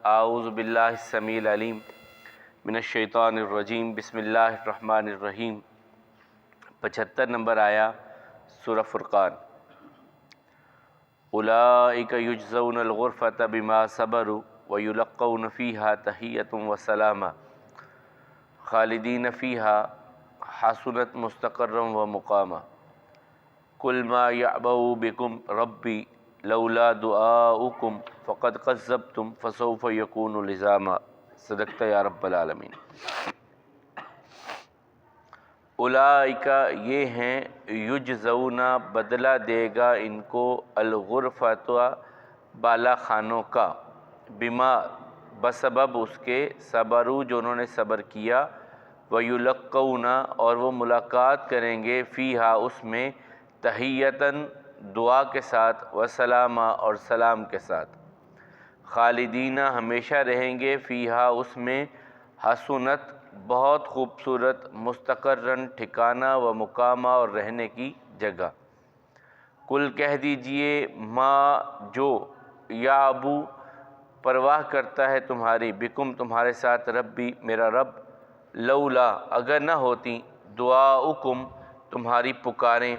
اعوذ باللہ السمیع العلیم من الشیطان الرجیم، بسم اللہ الرحمن الرحیم۔ 75 نمبر آیا سورہ فرقان۔ اولئک یجزون الغرفۃ بما صبروا ویلقون فیہا تحیۃ وسلاما خالدین فیہا حسنت مستقرا ومقاما قل ما یعبأ بکم ربی لولا دعاؤکم فقد کذبتم فسوف یکون لزاما۔ صدقت یا رب العالمین۔ اولئک یہ ہیں، یجزون بدلہ دے گا ان کو، الغرفۃ بالا خانوں کا، بما بسبب اس کے، صبروا جو انہوں نے صبر کیا، ویلقون اور وہ ملاقات کریں گے، فیہا اس میں، تحیتاً دعا کے ساتھ، وسلاما اور سلام کے ساتھ، خالدین ہمیشہ رہیں گے، فیہا اس میں، حسنت بہت خوبصورت، مستقرن ٹھکانہ، و مقامہ اور رہنے کی جگہ۔ کل کہہ دیجئے، ما جو، یا ابو پرواہ کرتا ہے تمہاری، بکم تمہارے ساتھ، ربی میرا رب، لولا اگر نہ ہوتی، دعاؤکم تمہاری پکاریں،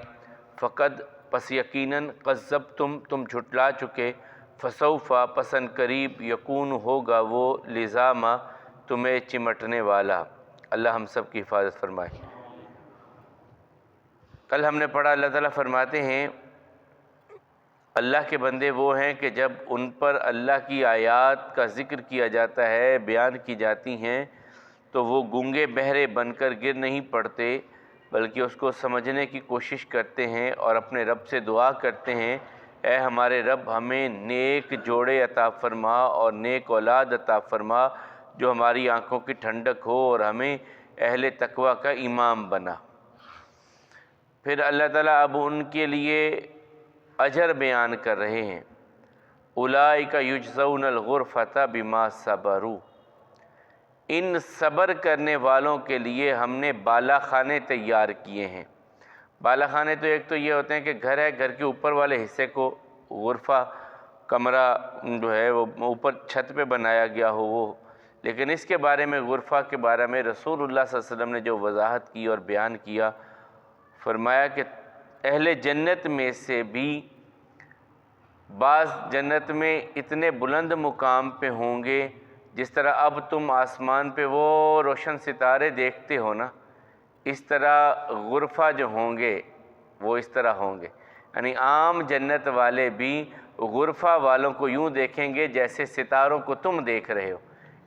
فقد پس یقیناً، کذبتم تم جھٹلا چکے، فسوف پسند قریب، یکون ہوگا وہ، لزاما تمہیں چمٹنے والا۔ اللہ ہم سب کی حفاظت فرمائے۔ کل ہم نے پڑھا، اللہ تعالیٰ فرماتے ہیں اللہ کے بندے وہ ہیں کہ جب ان پر اللہ کی آیات کا ذکر کیا جاتا ہے، بیان کی جاتی ہیں، تو وہ گونگے بہرے بن کر گر نہیں پڑتے، بلکہ اس کو سمجھنے کی کوشش کرتے ہیں اور اپنے رب سے دعا کرتے ہیں، اے ہمارے رب ہمیں نیک جوڑے عطا فرما اور نیک اولاد عطا فرما جو ہماری آنکھوں کی ٹھنڈک ہو، اور ہمیں اہل تقوی کا امام بنا۔ پھر اللہ تعالیٰ اب ان کے لیے اجر بیان کر رہے ہیں۔ اولئک یجزون الغرفۃ بما صبروا، ان صبر کرنے والوں کے لیے ہم نے بالا خانے تیار کیے ہیں۔ بالا خانے تو ایک تو یہ ہوتے ہیں کہ گھر ہے، گھر کے اوپر والے حصے کو غرفہ، کمرہ جو ہے وہ اوپر چھت پہ بنایا گیا ہو وہ، لیکن اس کے بارے میں، غرفہ کے بارے میں رسول اللہ صلی اللہ علیہ وسلم نے جو وضاحت کی اور بیان کیا، فرمایا کہ اہل جنت میں سے بھی بعض جنت میں اتنے بلند مقام پہ ہوں گے، جس طرح اب تم آسمان پہ وہ روشن ستارے دیکھتے ہو نا، اس طرح غرفہ جو ہوں گے وہ اس طرح ہوں گے۔ یعنی عام جنت والے بھی غرفہ والوں کو یوں دیکھیں گے جیسے ستاروں کو تم دیکھ رہے ہو۔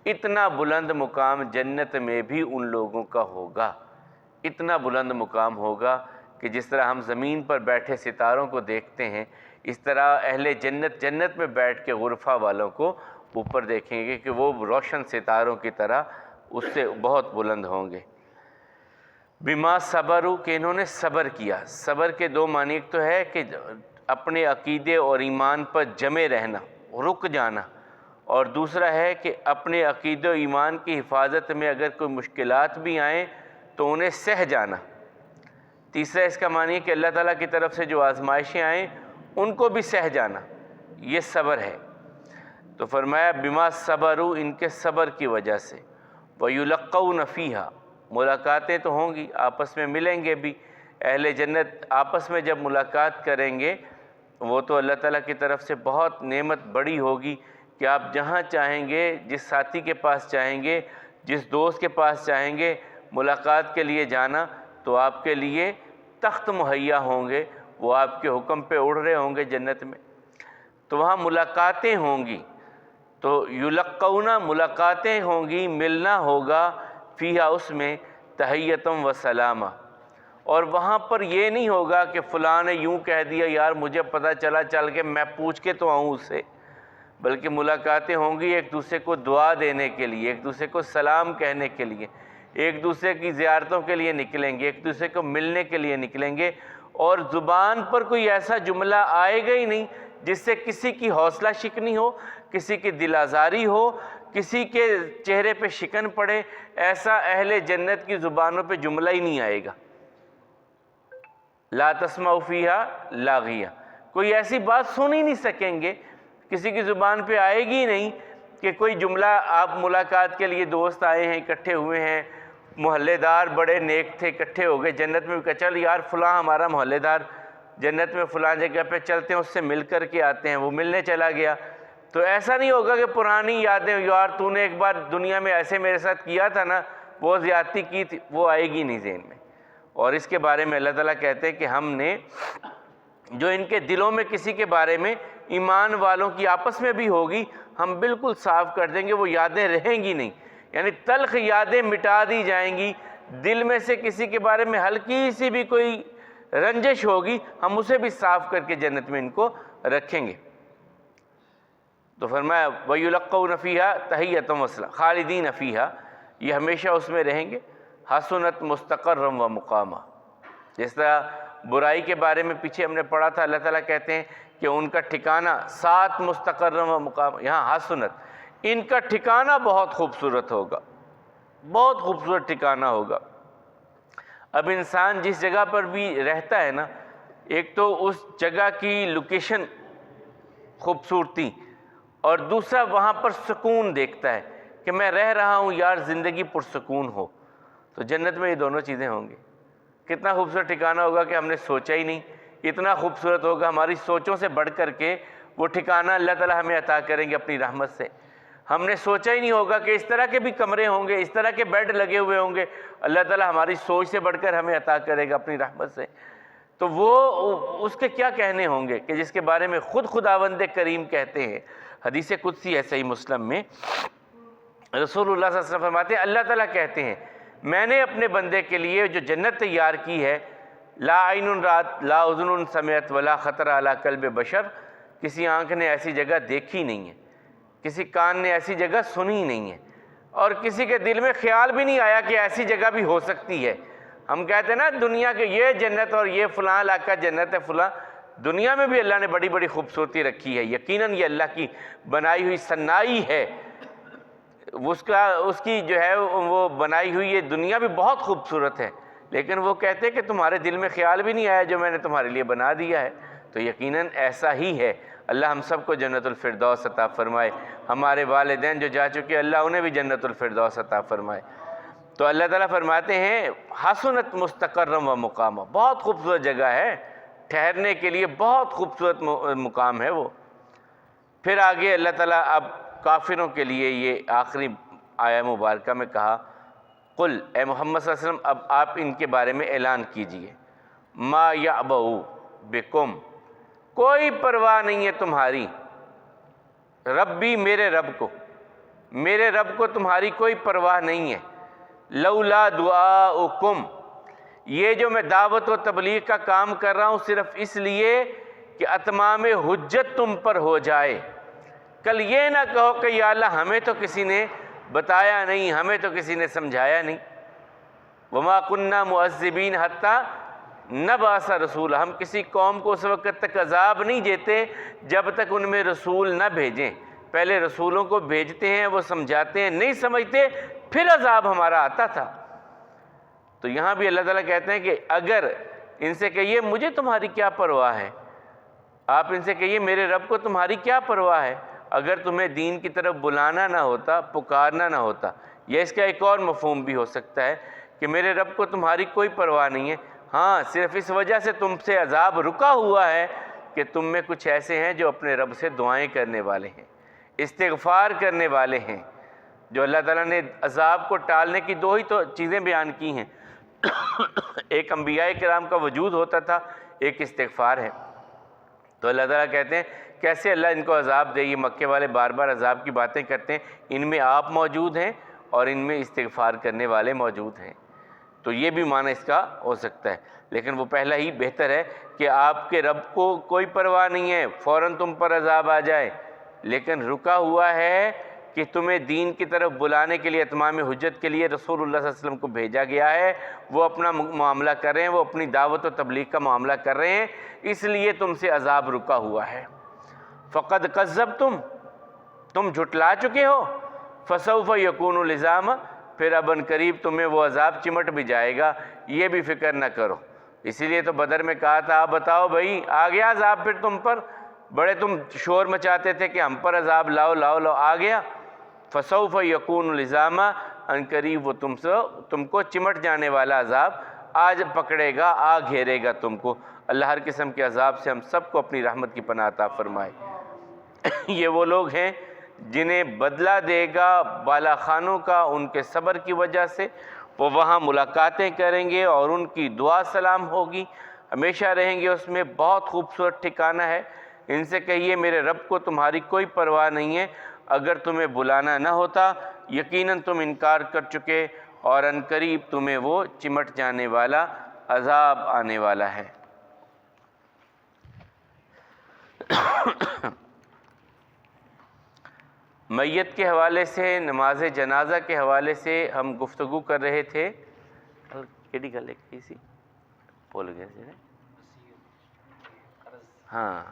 اتنا بلند مقام جنت میں بھی ان لوگوں کا ہوگا، اتنا بلند مقام ہوگا کہ جس طرح ہم زمین پر بیٹھے ستاروں کو دیکھتے ہیں، اس طرح اہل جنت جنت میں بیٹھ کے غرفہ والوں کو اوپر دیکھیں گے کہ وہ روشن ستاروں کی طرح اس سے بہت بلند ہوں گے۔ بما صبروا کہ انہوں نے صبر کیا۔ صبر کے دو معنی، ایک تو ہے کہ اپنے عقیدے اور ایمان پر جمے رہنا، رک جانا، اور دوسرا ہے کہ اپنے عقیدے و ایمان کی حفاظت میں اگر کوئی مشکلات بھی آئیں تو انہیں سہ جانا۔ تیسرا اس کا معنی ہے کہ اللہ تعالیٰ کی طرف سے جو آزمائشیں آئیں ان کو بھی سہ جانا، یہ صبر ہے۔ تو فرمایا بما صبروا ان کے صبر کی وجہ سے، وَيُلَقَّوْنَ فِيهَا ملاقاتیں تو ہوں گی، آپس میں ملیں گے بھی۔ اہل جنت آپس میں جب ملاقات کریں گے، وہ تو اللہ تعالیٰ کی طرف سے بہت نعمت بڑی ہوگی کہ آپ جہاں چاہیں گے، جس ساتھی کے پاس چاہیں گے، جس دوست کے پاس چاہیں گے ملاقات کے لیے جانا، تو آپ کے لیے تخت مہیا ہوں گے، وہ آپ کے حکم پہ اڑ رہے ہوں گے جنت میں، تو وہاں ملاقاتیں ہوں گی۔ تو یلقون ملاقاتیں ہوں گی، ملنا ہوگا، فیہا اس میں، تحیتم و سلامہ، اور وہاں پر یہ نہیں ہوگا کہ فلاں نے یوں کہہ دیا، یار مجھے پتہ چلا چل کے میں پوچھ کے تو آؤں اس سے، بلکہ ملاقاتیں ہوں گی ایک دوسرے کو دعا دینے کے لیے، ایک دوسرے کو سلام کہنے کے لیے، ایک دوسرے کی زیارتوں کے لیے نکلیں گے، ایک دوسرے کو ملنے کے لیے نکلیں گے، اور زبان پر کوئی ایسا جملہ آئے گا ہی نہیں جس سے کسی کی حوصلہ شکنی ہو، کسی کی دل آزاری ہو، کسی کے چہرے پہ شکن پڑے، ایسا اہل جنت کی زبانوں پہ جملہ ہی نہیں آئے گا۔ لا تسمع فیہا لاغیہ، کوئی ایسی بات سن ہی نہیں سکیں گے، کسی کی زبان پہ آئے گی نہیں کہ کوئی جملہ آپ ملاقات کے لیے دوست آئے ہیں، اکٹھے ہوئے ہیں، محلے دار بڑے نیک تھے، اکٹھے ہو گئے جنت میں، کہا چل یار فلاں ہمارا محلے دار جنت میں فلاں جگہ پہ چلتے ہیں، اس سے مل کر کے آتے ہیں، وہ ملنے چلا گیا، تو ایسا نہیں ہوگا کہ پرانی یادیں، یار تو نے ایک بار دنیا میں ایسے میرے ساتھ کیا تھا نا، وہ زیادتی کی تھی، وہ آئے گی نہیں ذہن میں۔ اور اس کے بارے میں اللہ تعالیٰ کہتے ہیں کہ ہم نے جو ان کے دلوں میں کسی کے بارے میں ایمان والوں کی آپس میں بھی ہوگی، ہم بالکل صاف کر دیں گے، وہ یادیں رہیں گی نہیں، یعنی تلخ یادیں مٹا دی جائیں گی، دل میں سے کسی کے بارے میں ہلکی سی بھی کوئی رنجش ہوگی، ہم اسے بھی صاف کر کے جنت میں ان کو رکھیں گے۔ تو فرمایا وَيُلَقَّوْنَ فِيهَا تَحِيَّةً وَسَلَامًا خالدین فیہا، یہ ہمیشہ اس میں رہیں گے، حسنت مستقرا و مقاما۔ جس طرح برائی کے بارے میں پیچھے ہم نے پڑھا تھا، اللہ تعالیٰ کہتے ہیں کہ ان کا ٹھکانہ سات مستقرا و مقاما، یہاں حسنت، ان کا ٹھکانہ بہت خوبصورت ہوگا، بہت خوبصورت ٹھکانہ ہوگا۔ اب انسان جس جگہ پر بھی رہتا ہے نا، ایک تو اس جگہ کی لوکیشن خوبصورتی، اور دوسرا وہاں پر سکون دیکھتا ہے کہ میں رہ رہا ہوں یار، زندگی پرسکون ہو، تو جنت میں یہ دونوں چیزیں ہوں گی۔ کتنا خوبصورت ٹھکانہ ہوگا کہ ہم نے سوچا ہی نہیں، اتنا خوبصورت ہوگا، ہماری سوچوں سے بڑھ کر کے وہ ٹھکانہ اللہ تعالیٰ ہمیں عطا کریں گے اپنی رحمت سے۔ ہم نے سوچا ہی نہیں ہوگا کہ اس طرح کے بھی کمرے ہوں گے، اس طرح کے بیڈ لگے ہوئے ہوں گے، اللہ تعالیٰ ہماری سوچ سے بڑھ کر ہمیں عطا کرے گا اپنی رحمت سے۔ تو وہ اس کے کیا کہنے ہوں گے کہ جس کے بارے میں خود خداوند کریم کہتے ہیں، حدیث قدسی ہے صحیح مسلم میں، رسول اللہ صلی اللہ علیہ وسلم فرماتے ہیں اللہ تعالیٰ کہتے ہیں میں نے اپنے بندے کے لیے جو جنت تیار کی ہے، لا عین رات لا اذن سمعت ولا خطر علی قلب بشر، کسی آنکھ نے ایسی جگہ دیکھی نہیں ہے، کسی کان نے ایسی جگہ سنی نہیں ہے، اور کسی کے دل میں خیال بھی نہیں آیا کہ ایسی جگہ بھی ہو سکتی ہے۔ ہم کہتے ہیں نا دنیا کے یہ جنت اور یہ فلاں علاقہ جنت ہے فلاں، دنیا میں بھی اللہ نے بڑی بڑی خوبصورتی رکھی ہے، یقیناً یہ اللہ کی بنائی ہوئی صنائی ہے، اس کی جو ہے وہ بنائی ہوئی یہ دنیا بھی بہت خوبصورت ہے، لیکن وہ کہتے ہیں کہ تمہارے دل میں خیال بھی نہیں آیا جو میں نے تمہارے لیے بنا دیا ہے، تو یقیناً ایسا ہی ہے۔ اللہ ہم سب کو جنت الفردوس عطا فرمائے، ہمارے والدین جو جا چکے اللہ انہیں بھی جنت الفردوس عطا فرمائے۔ تو اللہ تعالیٰ فرماتے ہیں حسنت مستقرا و مقاما، بہت خوبصورت جگہ ہے، ٹھہرنے کے لیے بہت خوبصورت مقام ہے وہ۔ پھر آگے اللہ تعالیٰ اب کافروں کے لیے یہ آخری آیہ مبارکہ میں کہا قل، اے محمد صلی اللہ علیہ وسلم اب آپ ان کے بارے میں اعلان کیجئے، ما یعبؤ بکم، کوئی پرواہ نہیں ہے تمہاری، ربی میرے رب کو تمہاری کوئی پرواہ نہیں ہے، لولا دعاؤکم، یہ جو میں دعوت و تبلیغ کا کام کر رہا ہوں صرف اس لیے کہ اتمام حجت تم پر ہو جائے، کل یہ نہ کہو کہ یا اللہ ہمیں تو کسی نے بتایا نہیں، ہمیں تو کسی نے سمجھایا نہیں، وما کننا معذبین حتی نبعث رسولا، ہم کسی قوم کو اس وقت تک عذاب نہیں دیتے جب تک ان میں رسول نہ بھیجیں، پہلے رسولوں کو بھیجتے ہیں، وہ سمجھاتے ہیں، نہیں سمجھتے پھر عذاب ہمارا آتا تھا۔ تو یہاں بھی اللہ تعالیٰ کہتے ہیں کہ اگر ان سے کہیے مجھے تمہاری کیا پرواہ ہے، آپ ان سے کہیے میرے رب کو تمہاری کیا پرواہ ہے، اگر تمہیں دین کی طرف بلانا نہ ہوتا، پکارنا نہ ہوتا، یا اس کا ایک اور مفہوم بھی ہو سکتا ہے کہ میرے رب کو تمہاری کوئی پرواہ نہیں ہے، ہاں صرف اس وجہ سے تم سے عذاب رکا ہوا ہے کہ تم میں کچھ ایسے ہیں جو اپنے رب سے دعائیں کرنے والے ہیں، استغفار کرنے والے ہیں، جو اللہ تعالیٰ نے عذاب کو ٹالنے کی دو ہی تو چیزیں بیان کی ہیں، ایک انبیاء کرام کا وجود ہوتا تھا، ایک استغفار ہے۔ تو اللہ تعالیٰ کہتے ہیں کیسے اللہ ان کو عذاب دے، یہ مکے والے بار بار عذاب کی باتیں کرتے ہیں، ان میں آپ موجود ہیں اور ان میں استغفار کرنے والے موجود ہیں، تو یہ بھی معنی اس کا ہو سکتا ہے، لیکن وہ پہلا ہی بہتر ہے کہ آپ کے رب کو کوئی پرواہ نہیں ہے فوراً تم پر عذاب آ جائے، لیکن رکا ہوا ہے کہ تمہیں دین کی طرف بلانے کے لیے، اتمام حجت کے لیے رسول اللہ صلی اللہ علیہ وسلم کو بھیجا گیا ہے، وہ اپنا معاملہ کر رہے ہیں، وہ اپنی دعوت و تبلیغ کا معاملہ کر رہے ہیں، اس لیے تم سے عذاب رکا ہوا ہے۔ فقد کذبتم، تم جھٹلا چکے ہو، فسوف یکون لزاما، پھر اب ان قریب تمہیں وہ عذاب چمٹ بھی جائے گا، یہ بھی فکر نہ کرو۔ اسی لیے تو بدر میں کہا تھا آپ بتاؤ بھائی آ گیا عذاب پھر تم پر، بڑے تم شور مچاتے تھے کہ ہم پر عذاب لاؤ لاؤ لاؤ، آ گیا، فسوف یکون لزاما، ان قریب وہ تم کو چمٹ جانے والا عذاب آج پکڑے گا، آ گھیرے گا تم کو۔ اللہ ہر قسم کے عذاب سے ہم سب کو اپنی رحمت کی پناہ عطا فرمائے۔ یہ وہ لوگ ہیں جنہیں بدلہ دے گا بالا خانوں کا ان کے صبر کی وجہ سے، وہ وہاں ملاقاتیں کریں گے اور ان کی دعا سلام ہوگی، ہمیشہ رہیں گے اس میں، بہت خوبصورت ٹھکانہ ہے۔ ان سے کہیے میرے رب کو تمہاری کوئی پرواہ نہیں ہے، اگر تمہیں بلانا نہ ہوتا یقیناً تم انکار کر چکے، اور ان قریب تمہیں وہ چمٹ جانے والا عذاب آنے والا ہے۔ میت کے حوالے سے، نماز جنازہ کے حوالے سے ہم گفتگو کر رہے تھے۔ کیڑی گل ہے سی بول گئے سی ہاں،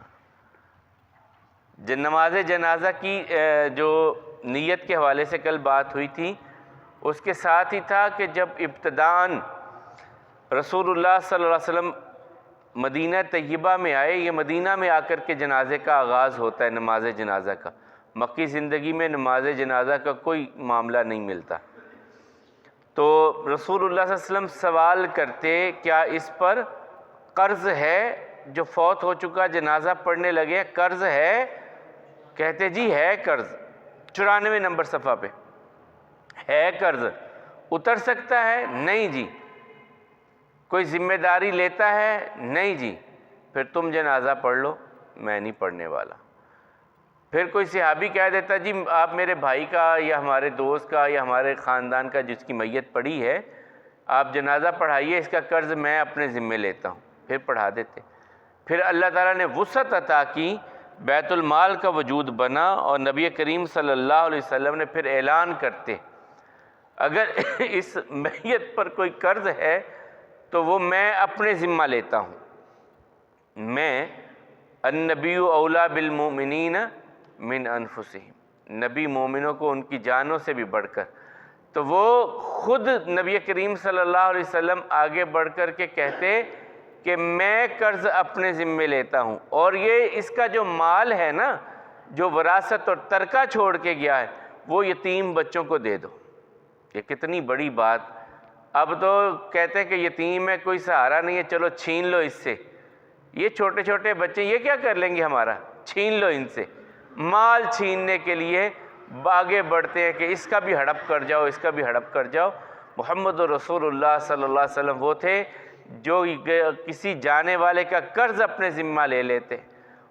نماز جنازہ کی جو نیت کے حوالے سے کل بات ہوئی تھی، اس کے ساتھ ہی تھا کہ جب ابتداً رسول اللہ صلی اللہ علیہ وسلم مدینہ طیبہ میں آئے، یہ مدینہ میں آ کر کے جنازے کا آغاز ہوتا ہے، نماز جنازہ کا۔ مکی زندگی میں نماز جنازہ کا کوئی معاملہ نہیں ملتا۔ تو رسول اللہ صلی اللہ علیہ وسلم سوال کرتے کیا اس پر قرض ہے؟ جو فوت ہو چکا جنازہ پڑھنے لگے قرض ہے؟ کہتے جی ہے قرض، 94 نمبر صفحہ پہ ہے قرض، اتر سکتا ہے؟ نہیں جی۔ کوئی ذمہ داری لیتا ہے؟ نہیں جی۔ پھر تم جنازہ پڑھ لو، میں نہیں پڑھنے والا۔ پھر کوئی صحابی کہہ دیتا جی آپ میرے بھائی کا یا ہمارے دوست کا یا ہمارے خاندان کا جس کی میت پڑی ہے، آپ جنازہ پڑھائیے، اس کا قرض میں اپنے ذمہ لیتا ہوں۔ پھر پڑھا دیتے۔ پھر اللہ تعالیٰ نے وسعت عطا کی، بیت المال کا وجود بنا، اور نبی کریم صلی اللہ علیہ وسلم نے پھر اعلان کرتے اگر اس میت پر کوئی قرض ہے تو وہ میں اپنے ذمہ لیتا ہوں۔ میں النبی اولا بالمؤمنین من انفسہم، نبی مومنوں کو ان کی جانوں سے بھی بڑھ کر، تو وہ خود نبی کریم صلی اللہ علیہ وسلم آگے بڑھ کر کے کہتے کہ میں قرض اپنے ذمہ لیتا ہوں، اور یہ اس کا جو مال ہے نا، جو وراثت اور ترکہ چھوڑ کے گیا ہے، وہ یتیم بچوں کو دے دو۔ یہ کتنی بڑی بات۔ اب تو کہتے ہیں کہ یتیم ہے، کوئی سہارا نہیں ہے، چلو چھین لو اس سے۔ یہ چھوٹے چھوٹے بچے یہ کیا کر لیں گے ہمارا؟ چھین لو ان سے۔ مال چھیننے کے لیے آگے بڑھتے ہیں کہ اس کا بھی ہڑپ کر جاؤ، اس کا بھی ہڑپ کر جاؤ۔ محمد رسول اللہ صلی اللہ علیہ وسلم وہ تھے جو کسی جانے والے کا قرض اپنے ذمہ لے لیتے،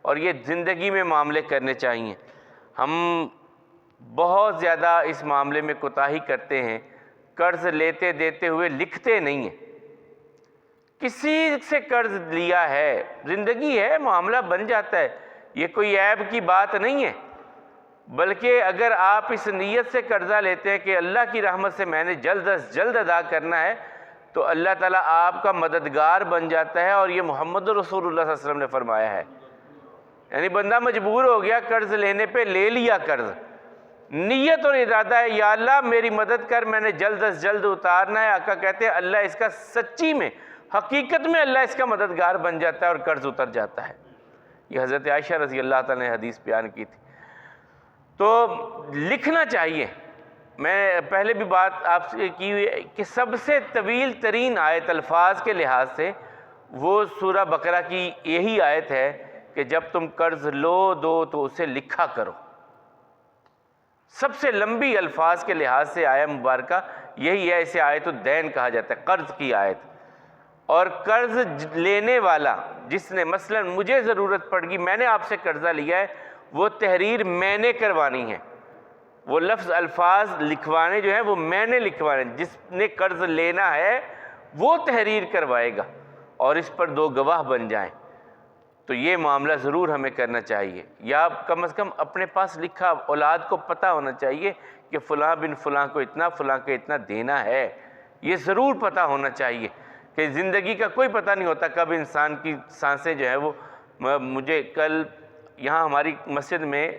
اور یہ زندگی میں معاملے کرنے چاہیے۔ ہم بہت زیادہ اس معاملے میں کوتاہی کرتے ہیں، قرض لیتے دیتے ہوئے لکھتے نہیں ہیں۔ کسی سے قرض لیا ہے، زندگی ہے، معاملہ بن جاتا ہے، یہ کوئی عیب کی بات نہیں ہے۔ بلکہ اگر آپ اس نیت سے قرضہ لیتے ہیں کہ اللہ کی رحمت سے میں نے جلد از جلد ادا کرنا ہے، تو اللہ تعالیٰ آپ کا مددگار بن جاتا ہے، اور یہ محمد رسول اللہ صلی اللہ علیہ وسلم نے فرمایا ہے۔ یعنی بندہ مجبور ہو گیا قرض لینے پہ، لے لیا قرض، نیت اور ارادہ ہے یا اللہ میری مدد کر، میں نے جلد از جلد اتارنا ہے۔ آقا کہتے ہیں اللہ اس کا سچی میں، حقیقت میں اللہ اس کا مددگار بن جاتا ہے اور قرض اتر جاتا ہے۔ یہ حضرت عائشہ رضی اللہ تعالیٰ نے حدیث بیان کی تھی۔ تو لکھنا چاہیے۔ میں پہلے بھی بات آپ سے کی ہوئی ہے کہ سب سے طویل ترین آیت الفاظ کے لحاظ سے وہ سورہ بقرہ کی یہی آیت ہے کہ جب تم قرض لو دو تو اسے لکھا کرو۔ سب سے لمبی الفاظ کے لحاظ سے آیت مبارکہ یہی ہے، اسے آیت الدین کہا جاتا ہے، قرض کی آیت۔ اور قرض لینے والا جس نے مثلا مجھے ضرورت پڑ گئی، میں نے آپ سے قرضہ لیا ہے، وہ تحریر میں نے کروانی ہے، وہ لفظ الفاظ لکھوانے جو ہیں وہ میں نے لکھوانے۔ جس نے قرض لینا ہے وہ تحریر کروائے گا، اور اس پر 2 گواہ بن جائیں۔ تو یہ معاملہ ضرور ہمیں کرنا چاہیے، یا کم از کم اپنے پاس لکھا، اولاد کو پتہ ہونا چاہیے کہ فلاں بن فلاں کو اتنا، فلاں کو اتنا دینا ہے۔ یہ ضرور پتہ ہونا چاہیے کہ زندگی کا کوئی پتہ نہیں ہوتا کب انسان کی سانسیں جو ہیں وہ۔ مجھے کل یہاں ہماری مسجد میں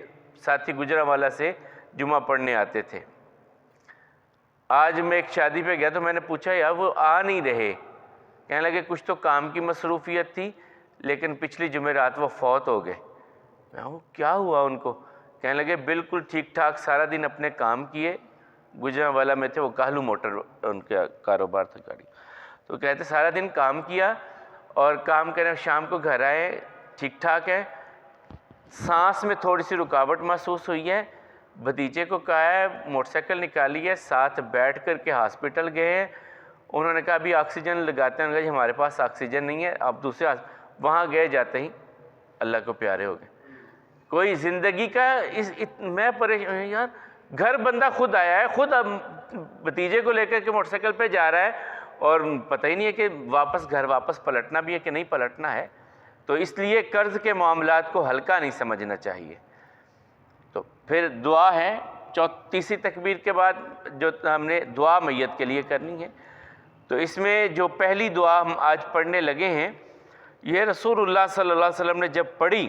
ساتھی گجرانوالہ سے جمعہ پڑھنے آتے تھے۔ آج میں ایک شادی پہ گیا تو میں نے پوچھا یار وہ آ نہیں رہے، کہنے لگے کچھ تو کام کی مصروفیت تھی، لیکن پچھلی جمعرات وہ فوت ہو گئے۔ میں کہا کیا ہوا ان کو؟ کہنے لگے بالکل ٹھیک ٹھاک، سارا دن اپنے کام کیے، گجرانوالہ میں تھے وہ، کہلو موٹر ان کا کاروبار تھا گاڑی، تو کہتے سارا دن کام کیا اور کام کرنے شام کو گھر آئے ٹھیک ٹھاک ہے، سانس میں تھوڑی سی رکاوٹ محسوس ہوئی ہے، بھتیجے کو کہا ہے موٹر سائیکل نکالی ہے، ساتھ بیٹھ کر کے ہاسپٹل گئے ہیں، انہوں نے کہا ابھی آکسیجن لگاتے ہیں، جی ہمارے پاس آکسیجن نہیں ہے، آپ دوسرے وہاں گئے، جاتے ہی اللہ کو پیارے ہو گئے۔ کوئی زندگی کا میں پریشان یار، گھر بندہ خود آیا ہے، خود بھتیجے کو لے کر کے موٹر سائیکل پہ جا رہا ہے اور پتہ ہی نہیں ہے کہ واپس گھر واپس پلٹنا بھی ہے کہ نہیں پلٹنا ہے۔ تو اس لیے قرض کے معاملات کو ہلکا نہیں سمجھنا چاہیے۔ تو پھر دعا ہے، تیسری تکبیر کے بعد جو ہم نے دعا میت کے لیے کرنی ہے، تو اس میں جو پہلی دعا ہم آج پڑھنے لگے ہیں، یہ رسول اللہ صلی اللہ علیہ وسلم نے جب پڑھی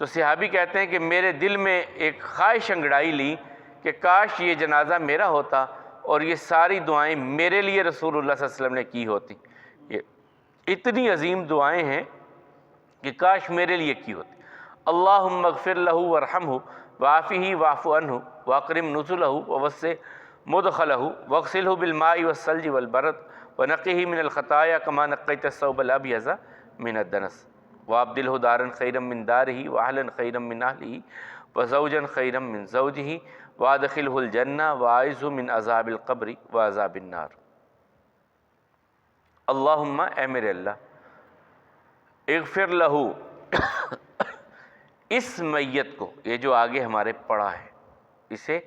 تو صحابی کہتے ہیں کہ میرے دل میں ایک خواہش انگڑائی لی کہ کاش یہ جنازہ میرا ہوتا اور یہ ساری دعائیں میرے لیے رسول اللہ صلی اللہ علیہ وسلم نے کی ہوتی۔ یہ اتنی عظیم دعائیں ہیں کہ کاش میرے لیے کی ہوتی۔ اللہم اغفر لہ ورحمہ وعافہ واعف عنہ واکرم نزلہ ووسع مدخلہ واغسلہ بالماء والثلج والبرد ونقہ من الخطایا کما نقیت الثوب الابیض من الدنس وابدلہ دارا خیرا من دارہ واہلا خیرا من اہلہ وزوجا خیرا من زوجہ وادخلہ الجنہ واعذہ من عذاب القبر وعذاب النار۔ اللہم، اے میرے اللہ، اغفر لہو، اس میت کو، یہ جو آگے ہمارے پڑا ہے، اسے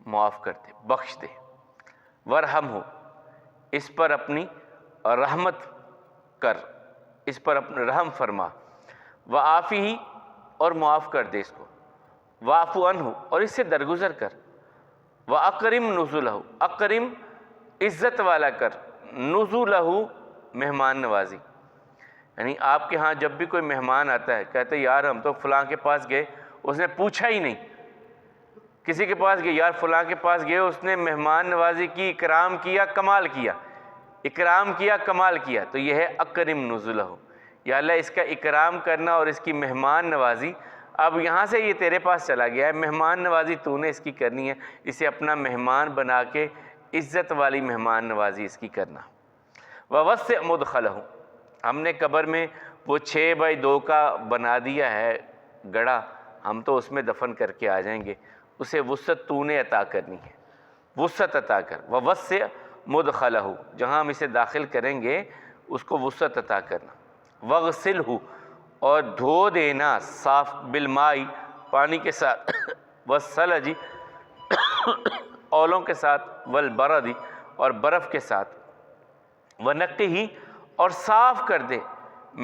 معاف کر دے، بخش دے، ورحمہ، اس پر اپنی رحمت کر، اس پر اپنا رحم فرما، وعافہ، اور معاف کر دے اس کو، واعف عنہ، اور اس سے درگزر کر، واکرم نزلہ، اکرم عزت والا کر، نزلہ مہمان نوازی، یعنی آپ کے ہاں جب بھی کوئی مہمان آتا ہے کہتے یار ہم تو فلاں کے پاس گئے، اس نے پوچھا ہی نہیں، کسی کے پاس گئے یار فلاں کے پاس گئے، اس نے مہمان نوازی کی، اکرام کیا، کمال کیا، اکرام کیا، کمال کیا، تو یہ ہے اکرم نزلہ، یا اللہ اس کا اکرام کرنا اور اس کی مہمان نوازی، اب یہاں سے یہ تیرے پاس چلا گیا ہے، مہمان نوازی تو نے اس کی کرنی ہے، اسے اپنا مہمان بنا کے عزت والی مہمان نوازی اس کی کرنا۔ ووسع مدخلہ، ہم نے قبر میں وہ 6x2 کا بنا دیا ہے گڑھا، ہم تو اس میں دفن کر کے آ جائیں گے، اسے وسعت تو نے عطا کرنی ہے، وسعت عطا کر، ووسع مدخلہ، جہاں ہم اسے داخل کریں گے اس کو وسعت عطا کرنا، واغسلہ، اور دھو دینا صاف، بالماء، پانی کے ساتھ، والثلج، اولوں کے ساتھ، والبرد، اور برف کے ساتھ، ونقہ، اور صاف کر دے،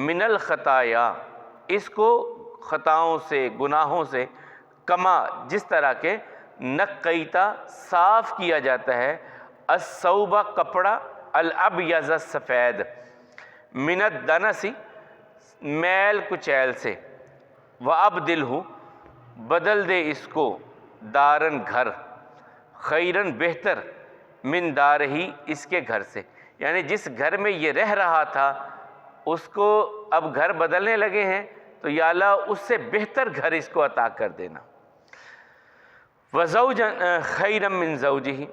من الخطایا، اس کو خطاؤں سے، گناہوں سے، کما، جس طرح کے نقیتا، صاف کیا جاتا ہے، الثوب، کپڑا، الابیض، سفید، من الدنس، میل کچیل سے، وابدلہ، بدل دے اس کو، دارن، گھر، خیرن، بہتر، من دارہ، اس کے گھر سے، یعنی جس گھر میں یہ رہ رہا تھا اس کو اب گھر بدلنے لگے ہیں تو یا اللہ اس سے بہتر گھر اس کو عطا کر دینا، وزوجا خیرا من زوجہ،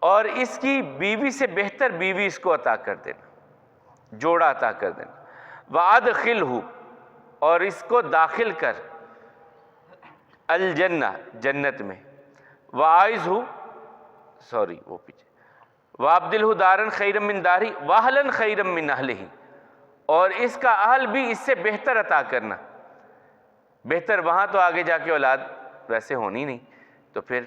اور اس کی بیوی سے بہتر بیوی اس کو عطا کر دینا، جوڑا عطا کر دینا، وادخلہ، اور اس کو داخل کر، الجنہ، جنت میں، واعذہ، وہ پیچھے، وابدلہ دارن خیرا من دارہ واہلا خیرا من اہلہ، اور اس کا اہل بھی اس سے بہتر عطا کرنا، بہتر وہاں تو آگے جا کے اولاد ویسے ہونی نہیں، تو پھر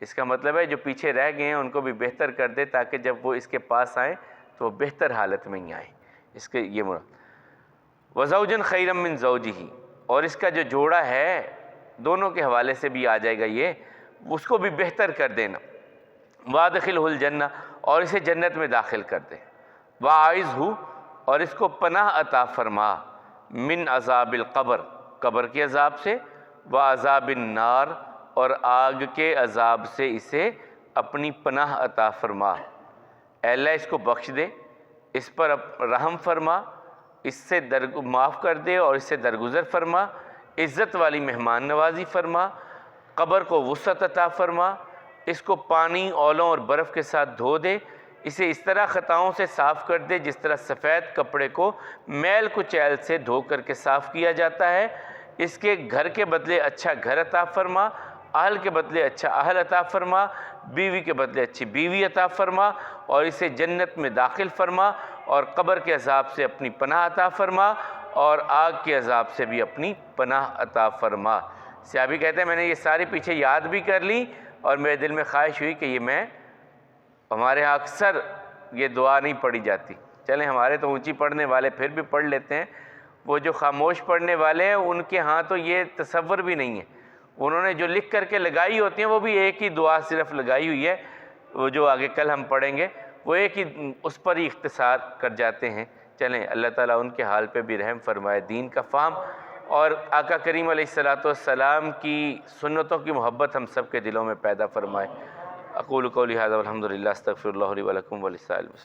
اس کا مطلب ہے جو پیچھے رہ گئے ہیں ان کو بھی بہتر کر دے تاکہ جب وہ اس کے پاس آئیں تو وہ بہتر حالت میں ہی آئیں، اس کے یہ مراد، وزوجا خیرا من زوجہ، اور اس کا جو جوڑا ہے دونوں کے حوالے سے بھی آ جائے گا یہ، اس کو بھی بہتر کر دینا، وادخلہ الجنہ، اور اسے جنت میں داخل کر دے، واعذہ، اور اس کو پناہ عطا فرما، من عذاب القبر، قبر کے عذاب سے، وعذاب النار، اور آگ کے عذاب سے اسے اپنی پناہ عطا فرما، اے اللہ اس کو بخش دے، اس پر رحم فرما، اس سے معاف کر دے اور اس سے درگزر فرما، عزت والی مہمان نوازی فرما، قبر کو وسعت عطا فرما، اس کو پانی، اولوں اور برف کے ساتھ دھو دے، اسے اس طرح خطاؤں سے صاف کر دے جس طرح سفید کپڑے کو میل کچیل سے دھو کر کے صاف کیا جاتا ہے۔ اس کے گھر کے بدلے اچھا گھر عطا فرما، اہل کے بدلے اچھا اہل عطا فرما، بیوی کے بدلے اچھی بیوی عطا فرما، اور اسے جنت میں داخل فرما، اور قبر کے عذاب سے اپنی پناہ عطا فرما، اور آگ کے عذاب سے بھی اپنی پناہ عطا فرما۔ صحابی کہتے ہیں میں نے یہ ساری پیچھے یاد بھی کر لی، اور میرے دل میں خواہش ہوئی کہ یہ ہمارے ہاں اکثر یہ دعا نہیں پڑھی جاتی۔ چلیں ہمارے تو اونچی پڑھنے والے پھر بھی پڑھ لیتے ہیں، وہ جو خاموش پڑھنے والے ہیں ان کے ہاں تو یہ تصور بھی نہیں ہے، انہوں نے جو لکھ کر کے لگائی ہوتی ہیں وہ بھی ایک ہی دعا صرف لگائی ہوئی ہے، وہ جو آگے کل ہم پڑھیں گے وہ ایک ہی اس پر ہی اختصار کر جاتے ہیں۔ چلیں اللہ تعالیٰ ان کے حال پہ بھی رحم فرمائے، دین کا فہم اور آقا کریم علیہ السلام کی سنتوں کی محبت ہم سب کے دلوں میں پیدا فرمائے۔ اقول قولی ھذا والحمد للہ، استغفر اللہ لی ولکم ولسائر المسلمین۔